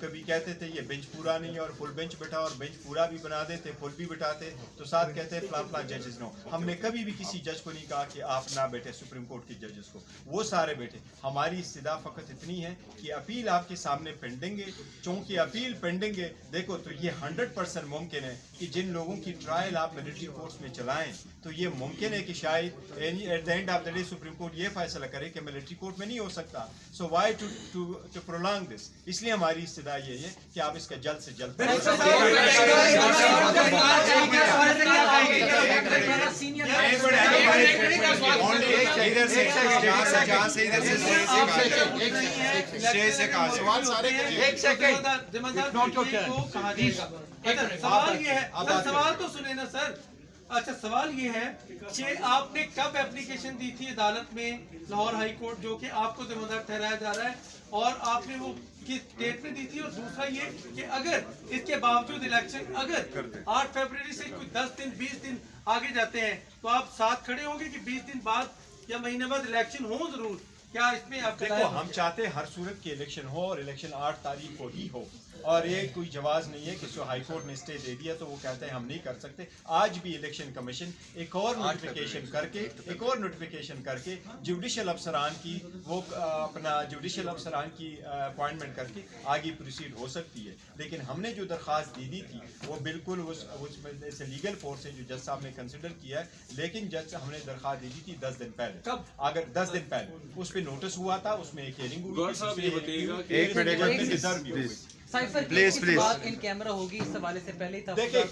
कभी कहते थे ये बेंच पूरा नहीं है और फुल बेंच बैठा और बेंच पूरा भी बना देते, फुल भी बिठाते, तो साथ कहते हैं फलां फलां जजेस नो। हमने कभी भी किसी जज को नहीं कहा कि आप ना बैठे सुप्रीम कोर्ट के जजेस को, वो सारे बैठे। हमारी इस्तिदा फ़कत इतनी है कि अपील आपके सामने पेंडिंग है, चूँकि अपील पेंडिंग है, देखो तो ये 100% मुमकिन है कि जिन लोगों की ट्रायल आप मिलिट्री कोर्ट्स में चलाएं, तो ये मुमकिन है कि शायद at the end of the day supreme court ये फैसला करे कि मिलिट्री कोर्ट में नहीं हो सकता। सो वाई टू प्रोलॉन्ग दिस? इसलिए हमारी इस्तिदा ये है कि आप इसका जल्द से जल्द सवाल तो सुने ना सर। अच्छा, सवाल ये है कि आपने कब एप्लीकेशन दी थी अदालत में लाहौर हाई कोर्ट, जो कि आपको जिम्मेदार ठहराया जा रहा है, और आपने वो किस डेट में दी थी? और दूसरा ये कि अगर इसके बावजूद इलेक्शन अगर 8 फरवरी से कोई 10 दिन 20 दिन आगे जाते हैं, तो आप साथ खड़े होंगे कि 20 दिन बाद या महीने बाद इलेक्शन हो जरूर? क्या इसमें आप देखो, हम चाहते हैं हर सूरत की इलेक्शन हो और इलेक्शन 8 तारीख को ही हो, और ये कोई जवाब नहीं है कि जो हाई कोर्ट ने स्टे दे दिया तो वो कहते हैं हम नहीं कर सकते। आज भी इलेक्शन कमीशन एक और नोटिफिकेशन करके जुडिशल अफसरान की वो अपना जुडिशल अफसरान की अपॉइंटमेंट करके आगे प्रोसीड हो सकती है। लेकिन हमने जो दरख्वास्त दी थी वो बिल्कुल उसमें से लीगल फोर्स है जो जज साहब ने कंसिडर किया है, लेकिन जज हमने दरख्वास्त दी थी 10 दिन पहले। कब? अगर 10 दिन पहले उस पर नोटिस हुआ था, उसमें एक हियरिंग हुई, प्लीज इन कैमरा होगी इस हवाले से पहले ही था। देखिए,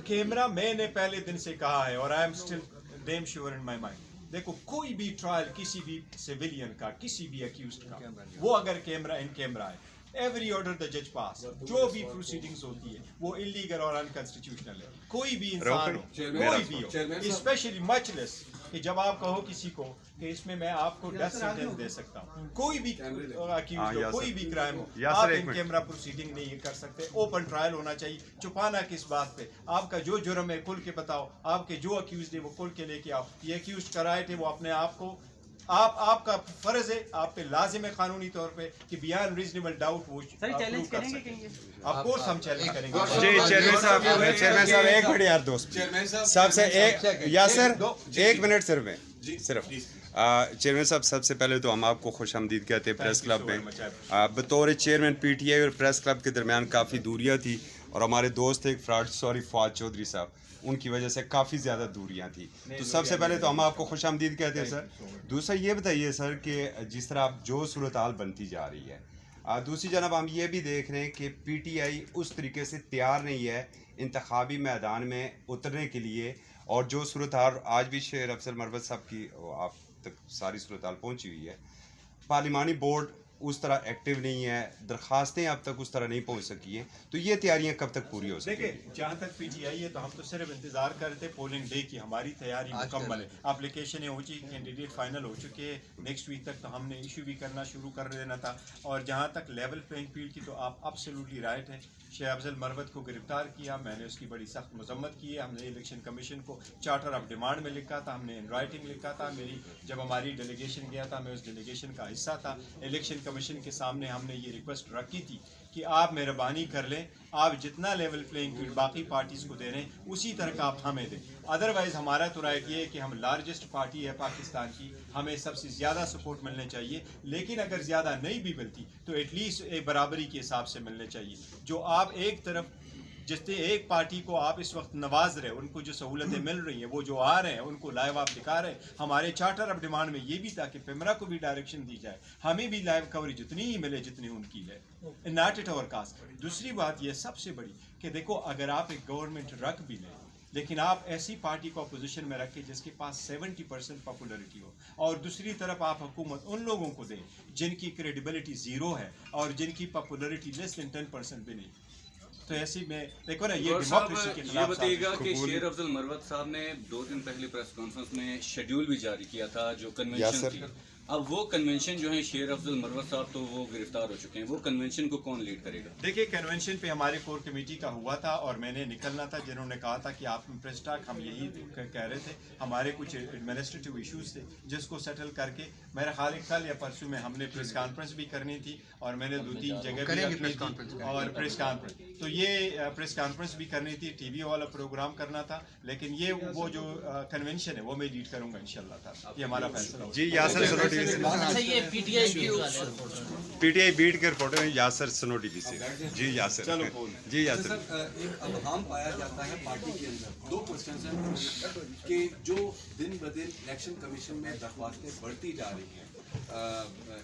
कैमरा मैंने पहले दिन से कहा है और I am still damn sure in my mind. देखो, कोई भी ट्रायल किसी भी सिविलियन का, किसी भी अक्यूज्ड का, वो अगर कैमरा इन कैमरा है, एवरी ऑर्डर द जज पास, जो भी प्रोसीडिंग्स होती है वो इलीगल और अनकॉन्स्टिट्यूशनल है। कोई भी इंसान हो, कोई भी हो, स्पेशली मच लेस कि जब आप कहो किसी को कि इसमें मैं आपको 10 सेंटेंस दे सकता हूँ, कोई भी अक्यूज हो, कोई भी क्राइम हो, आप इन कैमरा प्रोसीडिंग नहीं कर सकते। ओपन ट्रायल होना चाहिए। छुपाना किस बात पे? आपका जो जुर्म है खुल के बताओ, आपके जो अक्यूज है वो खुल के लेके आओ। ये अक्यूज कराए थे वो अपने आप को, आपका फर्ज है, आप पे लाजिम है कानूनी तौर पे कि बियॉन्ड रीजनेबल डाउट वो चैलेंज करेंगे कहेंगे। ऑफ कोर्स हम चैलेंज करेंगे। जी चेयरमैन साहब एक मिनट यार दोस्त सबसे एक यासर 1 मिनट सिर्फ चेयरमैन साहब, सबसे पहले तो हम आपको खुशामदीद कहते हैं प्रेस क्लब में। बतौर चेयरमैन पीटीआई और प्रेस क्लब के दरमियान काफ़ी दूरियां थी और हमारे दोस्त एक फवाद चौधरी साहब, उनकी वजह से काफ़ी ज़्यादा दूरियां थी। तो सबसे पहले तो हम आपको खुशामदीद कहते हैं सर। दूसरा ये बताइए सर कि जिस तरह आप जो सूरत हाल बनती जा रही है, दूसरी जानब हम ये भी देख रहे हैं कि पीटीआई उस तरीके से तैयार नहीं है इंतखाबी मैदान में उतरने के लिए, और जो सूरत हाल आज भी शेर अफजल मरवत साहब की आप तक सारी सूरत हाल पहुँची हुई है, पार्लिमानी बोर्ड उस तरह एक्टिव नहीं है, दरखास्तें अब तक उस तरह नहीं पहुंच सकी हैं, तो ये तैयारियां कब तक पूरी हो सकेंगी? देखिए, जहाँ तक पीटीआई है तो हम तो सिर्फ इंतजार कर रहे थे पोलिंग डे की। हमारी तैयारी मुकम्मल है, एप्लीकेशनें हो चुकी, कैंडिडेट फाइनल हो चुके हैं। नेक्स्ट वीक तक तो हमने इशू भी करना शुरू कर देना था। और जहाँ तक लेवल प्लेइंग फील्ड की, तो आप एब्सोल्युटली राइट है। शेख अफजल मरवत को गिरफ्तार किया, मैंने उसकी बड़ी सख्त मजम्मत की है। हमने इलेक्शन कमीशन को चार्टर ऑफ डिमांड में लिखा था, हमने इन राइटिंग लिखा था। जब हमारी डेलीगेशन गया था, मैं उस डेलीगेशन का हिस्सा था। इलेक्शन कमीशन के सामने हमने ये रिक्वेस्ट रखी थी कि आप मेहरबानी कर लें, आप जितना लेवल प्लेइंग फील्ड बाकी पार्टीज़ को दे रहे हैं उसी तरह का आप हमें दें। अदरवाइज़ हमारा तो राय ये है कि हम लार्जेस्ट पार्टी है पाकिस्तान की, हमें सबसे ज़्यादा सपोर्ट मिलने चाहिए। लेकिन अगर ज़्यादा नहीं भी मिलती तो एटलीस्ट एक बराबरी के हिसाब से मिलने चाहिए। जो आप एक तरफ जिससे एक पार्टी को आप इस वक्त नवाज रहे, उनको जो सहूलतें मिल रही हैं, वो जो आ रहे हैं उनको लाइव आप दिखा रहे हैं। हमारे चार्टर ऑफ डिमांड में ये भी था कि पेमरा को भी डायरेक्शन दी जाए, हमें भी लाइव कवरेज जितनी ही मिले जितनी उनकी है, नॉट एट आवर कास्ट। दूसरी बात ये सबसे बड़ी कि देखो, अगर आप एक गवर्नमेंट रख भी लें, लेकिन आप ऐसी पार्टी को अपोजिशन में रखें जिसके पास 70% पॉपुलरिटी हो, और दूसरी तरफ आप हुकूमत उन लोगों को दें जिनकी क्रेडिबिलिटी ज़ीरो है और जिनकी पॉपुलरिटी लेस देन 10% भी नहीं। तो ऐसी में देखो ना, ये डेमोक्रेसी के खिलाफ। ये बताइएगा कि शेर अफजल मरवत साहब ने 2 दिन पहले प्रेस कॉन्फ्रेंस में शेड्यूल भी जारी किया था जो कन्वेंशन थी, اب وہ کنونشن جو ہے شیر افضل مروت صاحب تو وہ گرفتار ہو چکے ہیں، وہ کنونشن کو کون لیڈ کرے گا؟ دیکھیے کنونشن پہ ہمارے کور کمیٹی کا ہوا تھا اور میں نے نکلنا تھا، جنہوں نے کہا تھا کہ آپ پریس ٹاک، ہم یہی کہہ رہے تھے ہمارے کچھ ایڈمنسٹریٹو ایشوز تھے جس کو سیٹل کر کے میرا خیال کل یا پرسوں میں ہم نے پریس کانفرنس بھی کرنی تھی اور میں نے 2-3 جگہ بھی رکھنی تھی اور پریس کانفرنس، تو یہ پریس کانفرنس بھی کرنی تھی، ٹی وی والا پروگرام کرنا تھا، لیکن یہ وہ جو کنونشن ہے وہ میں لیڈ کروں گا انشاءاللہ تعالی، یہ ہمارا فیصلہ ہوگا۔ جی یاسر سنو ٹی وی سے پی ٹی آئی بیٹ کر فوٹو ہیں یاسر سنو ٹی وی سے۔ جی یاسر، جی یاسر، ایک ابہام پایا جاتا ہے پارٹی کے اندر، 2 کوسچنز ہیں کہ جو دن بدن الیکشن کمیشن میں درخواستیں بڑھتی جا رہی ہیں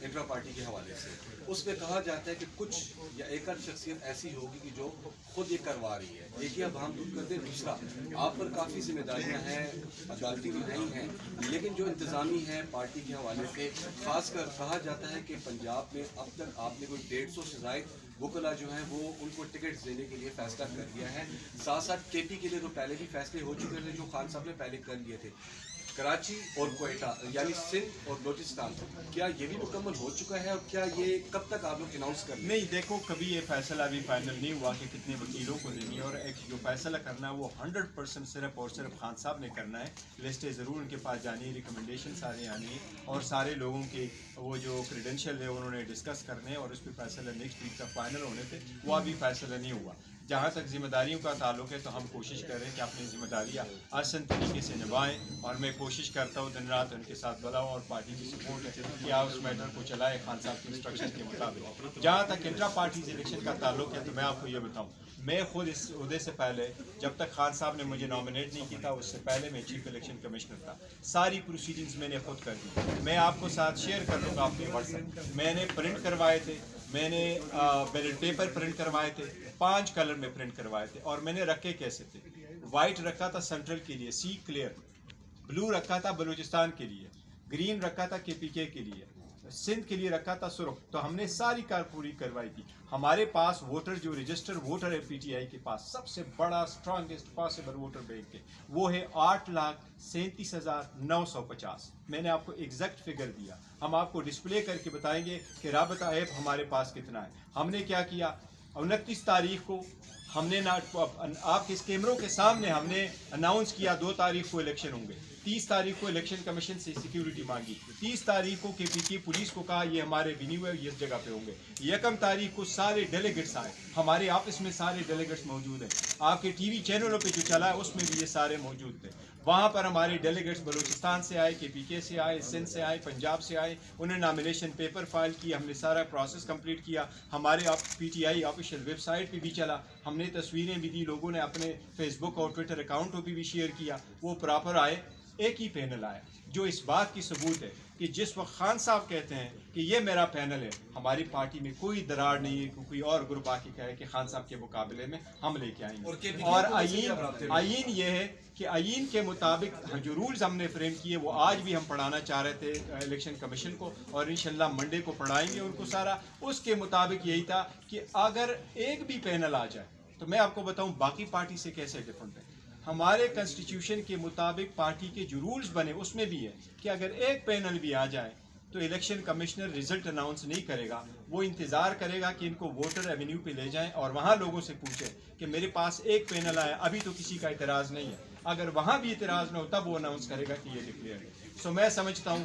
انٹرا پارٹی کے حوالے سے، اس میں کہا جاتا ہے کہ کچھ یا ایک آدھ شخصیت ایسی ہوگی کہ جو خود یہ کروا رہی ہے، ایک ہی ابہام دور کر دیں۔ دوسرا، آپ پر کافی ذمہ داریاں ہیں، عدالتی بھی نہیں ہیں، لیکن جو انتظامی ہے پارٹی کے حوالے سے، خاص کر کہا جاتا ہے کہ پنجاب میں اب تک آپ نے کوئی 150 سے زائد وکلا جو ہیں وہ ان کو ٹکٹس دینے کے لیے فیصلہ کر لیا ہے، ساتھ ساتھ کے پی کے لیے تو پہلے بھی فیصلے ہو چکے تھے جو خان صاحب نے پہلے کر لیے تھے، کراچی اور کوئٹہ یعنی سندھ اور بلوچستان، کیا یہ بھی مکمل ہو چکا ہے اور کیا یہ کب تک آپ لوگ اناؤنس کر لیں؟ نہیں، دیکھو کبھی یہ فیصلہ ابھی فائنل نہیں ہوا کہ کتنے وکیلوں کو دینی ہے، اور ایک جو فیصلہ کرنا ہے وہ 100% صرف اور صرف خان صاحب نے کرنا ہے، لسٹیں ضرور ان کے پاس جانی ہے، ریکمنڈیشن سارے آنی ہے اور سارے لوگوں کے وہ جو کریڈینشیل ہے انہوں نے ڈسکس کرنے ہیں اور اس پہ فیصلہ نیکسٹ ویک تک فائنل ہونے تھے، وہ ابھی فیصلہ نہیں ہوا۔ جہاں تک ذمہ داریوں کا تعلق ہے تو ہم کوشش کر رہے ہیں کہ اپنی ذمہ داریاں آسان طریقے سے نبھائیں، اور میں کوشش کرتا ہوں دن رات ان کے ساتھ بلا ہوں اور پارٹی کی سپورٹ ہے کہ آپ اس میٹر کو چلائے خان صاحب کے انسٹرکشن کے مطابق۔ جہاں تک انٹرا پارٹی الیکشن کا تعلق ہے تو میں آپ کو یہ بتاؤں، میں خود اس عہدے سے پہلے جب تک خان صاحب نے مجھے نامنیٹ نہیں کیا تھا اس سے پہلے میں چیف الیکشن کمشنر تھا، ساری پروسیڈنگز میں نے خود کر دی، میں آپ کو ساتھ شیئر کر لوں گا اپنے واٹس ایپ، میں نے پرنٹ کروائے تھے، میں نے بیلٹ پیپر پرنٹ کروائے تھے، 5 کلر میں پرنٹ کروائے تھے، اور میں نے رکھے کیسے تھے، وائٹ رکھا تھا سینٹرل کے لیے سی کلیئر، بلو رکھا تھا بلوچستان کے لیے، گرین رکھا تھا کے پی کے لیے، سندھ کے لیے رکھا تھا سرخ، تو ہم نے ساری کار پوری کروائی تھی۔ ہمارے پاس ووٹر جو رجسٹر ووٹر ہے پی ٹی آئی کے پاس سب سے بڑا اسٹرانگسٹ پاسبل ووٹر بینک ہے، وہ ہے 8,37,950۔ میں نے آپ کو ایگزیکٹ فگر دیا، ہم آپ کو ڈسپلے کر کے بتائیں گے کہ رابطہ ایپ ہمارے پاس کتنا ہے۔ ہم نے کیا کیا، 29 تاریخ کو ہم نے آپ کے کیمروں کے سامنے ہم نے اناؤنس کیا 2 تاریخ کو الیکشن ہوں گے، 30 تاریخ کو الیکشن کمیشن سے سیکیورٹی مانگی، 30 تاریخ کو کے پی کی پولیس کو کہا یہ ہمارے وینیو ہے اس جگہ پہ ہوں گے، 1 تاریخ کو سارے ڈیلیگیٹس آئے، ہمارے آفس میں سارے ڈیلیگیٹس موجود ہیں، آپ کے ٹی وی چینلوں پہ جو چلا ہے اس میں بھی یہ سارے موجود تھے، وہاں پر ہمارے ڈیلیگیٹس بلوچستان سے آئے، کے پی کے سے آئے، سندھ سے آئے، پنجاب سے آئے، انہیں نامینیشن پیپر فائل کیا، ہم نے سارا پروسیس کمپلیٹ کیا، ہمارے P T I official website پہ بھی چلا، ہم نے تصویریں بھی دی، لوگوں نے اپنے فیس بک اور ٹویٹر اکاؤنٹوں پہ بھی شیئر کیا، وہ پراپر آئے، ایک ہی پینل آیا جو اس بات کی ثبوت ہے کہ جس وقت خان صاحب کہتے ہیں کہ یہ میرا پینل ہے، ہماری پارٹی میں کوئی دراڑ نہیں ہے کہ کوئی اور گروپ آ کے کہے کہ خان صاحب کے مقابلے میں ہم لے کے آئیں گے، اور آئین یہ ہے کہ آئین کے مطابق جو رولز ہم نے فریم کیے وہ آج بھی ہم پڑھانا چاہ رہے تھے الیکشن کمیشن کو، اور انشاءاللہ منڈے کو پڑھائیں گے ان کو سارا، اس کے مطابق یہی تھا کہ اگر ایک بھی پینل آ جائے تو میں آپ کو بتاؤں باقی پارٹی سے کیسے ڈفرنٹ ہے، ہمارے کنسٹیٹیوشن کے مطابق پارٹی کے جو رولز بنے اس میں بھی ہے کہ اگر ایک پینل بھی آ جائے تو الیکشن کمشنر رزلٹ اناؤنس نہیں کرے گا، وہ انتظار کرے گا کہ ان کو ووٹر ایونیو پہ لے جائیں اور وہاں لوگوں سے پوچھے کہ میرے پاس ایک پینل آیا، ابھی تو کسی کا اعتراض نہیں ہے، اگر وہاں بھی اعتراض نہ ہو تب وہ اناؤنس کرے گا کہ یہ ڈکلیئر ہے۔ سو میں سمجھتا ہوں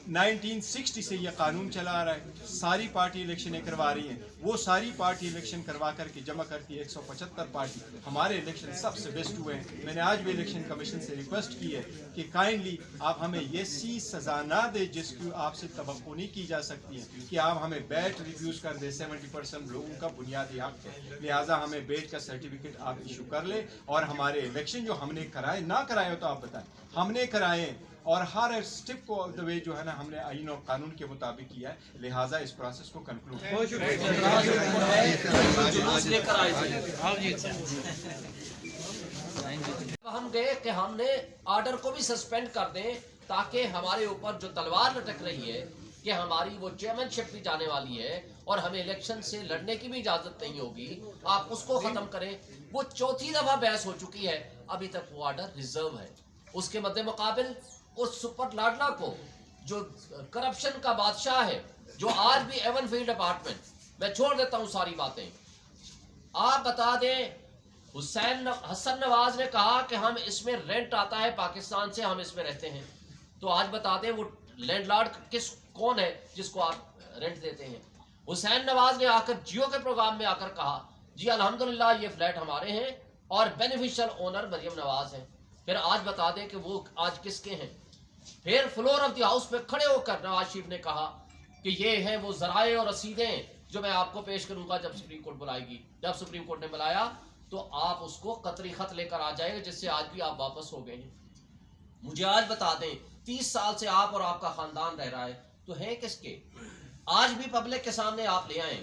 1960 سے یہ قانون چلا آ رہا ہے، ساری پارٹی الیکشنیں کروا رہی ہیں، وہ ساری پارٹی الیکشن کروا کر کے جمع کرتی ہے 175 پارٹی، ہمارے الیکشن سب سے بیسٹ ہوئے ہیں۔ میں نے آج بھی الیکشن کمیشن سے ریکویسٹ کی ہے کہ کائنڈلی آپ ہمیں یہ سی سزا نہ دے جس کی آپ سے توقع نہیں کی جا سکتی ہے کہ آپ ہمیں بیٹ ریفیوز کر دیں، 70% لوگوں کا بنیادی حق ہے، لہٰذا ہمیں بیٹ کا سرٹیفکیٹ آپ ایشو کر لیں، اور ہمارے الیکشن جو ہم نے کرائے نہ کرائے ہو تو آپ بتائیں، ہم نے کرائے اور ہر اسٹیپ کو دا وے جو ہے نا ہم نے آئین اور قانون کے مطابق کیا ہے، لہٰذا اس پروسیس کو کنکلوڈ ہم گئے کہ ہم نے آرڈر کو بھی سسپینڈ کر دیں تاکہ ہمارے اوپر جو تلوار لٹک رہی ہے کہ ہماری وہ چیئرمین شپ بھی جانے والی ہے اور ہمیں الیکشن سے لڑنے کی بھی اجازت نہیں ہوگی، آپ اس کو ختم کریں۔ وہ 4تھی دفعہ بحث ہو چکی ہے، ابھی تک وہ آرڈر ریزرو ہے۔ اس کے مد مقابل اس سپر لاڈلا کو जो करप्शन का बादशाह है, जो आज भी एवनफील्ड अपार्टमेंट, मैं छोड़ देता हूं सारी बातें, आप बता दें हसन नवाज ने कहा कि हम इसमें रेंट आता है पाकिस्तान से, हम इसमें रहते हैं, तो आज बता दें वो लैंडलॉर्ड कौन है जिसको आप रेंट देते हैं। हुसैन नवाज ने आकर जियो के प्रोग्राम में आकर कहा जी अल्हम्दुलिल्लाह ये फ्लैट हमारे हैं और बेनिफिशियल ओनर मरियम नवाज हैं। फिर आज बता दें कि वो आज किसके हैं। फिर फ्लोर ऑफ द हाउस पे खड़े होकर नवाज शरीफ ने कहा कि ये हैं वो ज़राए और रसीदें जो मैं आपको पेश करूंगा जब सुप्रीम कोर्ट बुलाएगी। जब सुप्रीम कोर्ट ने बुलाया तो आप उसको कतरी खत लेकर आ जाएंगे, जिससे आज भी आप वापस हो गए हैं। मुझे आज बता दें 30 साल से आप और आपका खानदान रह रहा है, तो है किसके? आज भी पब्लिक के सामने आप ले आए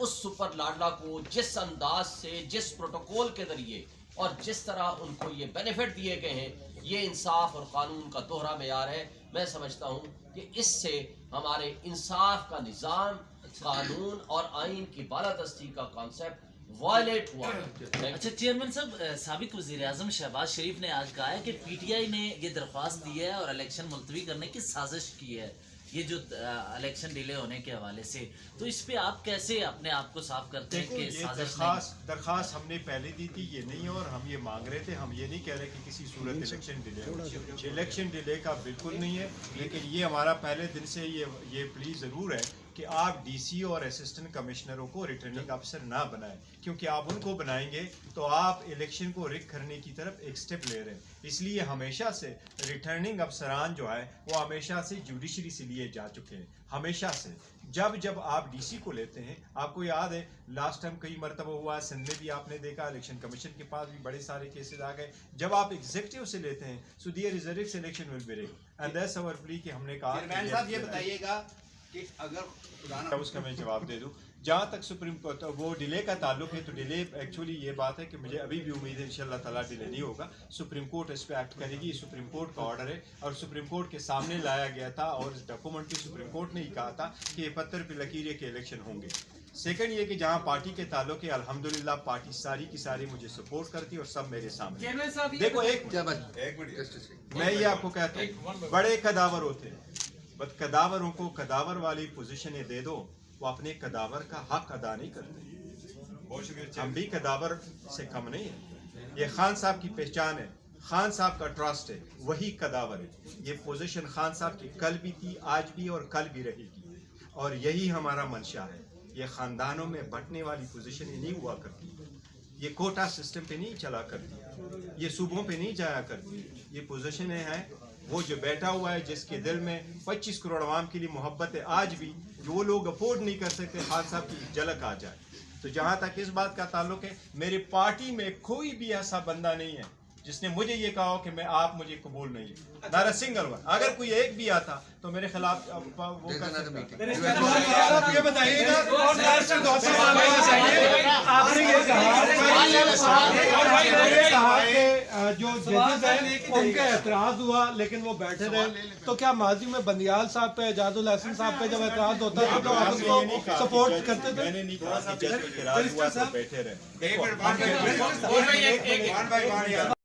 उस सुपर लाडला को, जिस अंदाज से, जिस प्रोटोकॉल के जरिए और जिस तरह उनको ये बेनिफिट दिए गए हैं, ये इंसाफ और कानून का दोहरा मेयार है। मैं समझता हूँ कि इससे हमारे इंसाफ का निज़ाम, कानून और आइन की बालादस्ती का कॉन्सेप्ट वायलेट हुआ। अच्छा चेयरमैन साहब, साबिक वज़ीर आज़म शहबाज शरीफ ने आज कहा है कि पीटीआई ने ये दरख्वास्त दी है और इलेक्शन मुलतवी करने की साजिश की है, ये जो इलेक्शन डिले होने के हवाले से, तो इस पे आप कैसे अपने आप को साफ करते हैं कि ये साजिश दरखास्त हमने पहले दी थी, ये नहीं है, और हम ये मांग रहे थे। हम ये नहीं कह रहे कि किसी सूरत इलेक्शन डिले हो, इलेक्शन डिले का बिल्कुल नहीं है, लेकिन ये हमारा पहले दिन से ये प्लीज ज़रूर है कि आप डीसी और असिस्टेंट कमिश्नरों को रिटर्निंग अफसर ना बनाएं, क्योंकि आप उनको बनाएंगे तो आप इलेक्शन को रिग करने की तरफ एक स्टेप ले रहे हैं। इसलिए हमेशा से रिटर्निंग अफसरान जो है वो हमेशा से जुडिशरी से लिए जा चुके हैं, हमेशा से। जब आप डीसी को लेते हैं, आपको याद है लास्ट टाइम कई मरतबा हुआ, सिंध में भी आपने देखा, इलेक्शन कमीशन के पास भी बड़े सारे केसेस आ गए। जब आप एग्जीक्यूटिव से लेते हैं, so there is a risk election will be rig, and that's our plea कि हमने कहा ये बताइएगा कि अगर उसका मैं जवाब दे दूं। जहाँ तक सुप्रीम कोर्ट वो डिले का ताल्लुक है, तो डिले एक्चुअली ये बात है कि मुझे अभी भी उम्मीद है इंशाल्लाह ताला डिले नहीं होगा। सुप्रीम कोर्ट इस पर एक्ट करेगी, सुप्रीम कोर्ट का ऑर्डर है और सुप्रीम कोर्ट के सामने लाया गया था, और इस डॉक्यूमेंट में सुप्रीम कोर्ट ने ही कहा था कि ये पत्थर पे लकीर के इलेक्शन होंगे। सेकंड ये कि जहाँ पार्टी के ताल्लुक है, अल्हम्दुलिल्लाह पार्टी सारी की सारी मुझे सपोर्ट करती है और सब मेरे सामने। देखो एक मिनट मैं ये आपको कहता हूँ, बड़े कदावर होते हैं, बट कदावरों को कदावर वाली पोजीशनें दे दो, वो अपने कदावर का हक अदा नहीं करते। हम भी कदावर से कम नहीं है। ये खान साहब की पहचान है, खान साहब का ट्रस्ट है, वही कदावर है। ये पोजीशन खान साहब की कल भी थी, आज भी और कल भी रहेगी, और यही हमारा मंशा है। ये खानदानों में बंटने वाली पोजीशनें नहीं हुआ करती, ये कोटा सिस्टम पे नहीं चला करती, ये सूबों पे नहीं जाया करती। ये पोजीशनें हैं, वो जो बैठा हुआ है जिसके दिल में 25 करोड़ आवाम के लिए मोहब्बत है, आज भी जो लोग अफोर्ड नहीं कर सकते, खान साहब की झलक आ जाए। तो जहाँ तक इस बात का ताल्लुक है, मेरी पार्टी में कोई भी ऐसा बंदा नहीं है जिसने मुझे ये कहा हो कि मैं आप मुझे कबूल नहीं, नॉट अ सिंगल वन। अगर कोई एक भी आता तो मेरे खिलाफ वो कर सकता। ये बताइएगा आपने ये कहा कि जो जजेस हैं उनका एतराज हुआ लेकिन वो बैठे रहे, तो क्या माजी में बंदियाल साहब पे, एजाजुल हसन साहब पे जब एतराज होता था तो आप उसको सपोर्ट करते थे? मैंने नहीं कहा कि जज पे एतराज हुआ तो बैठे रहे।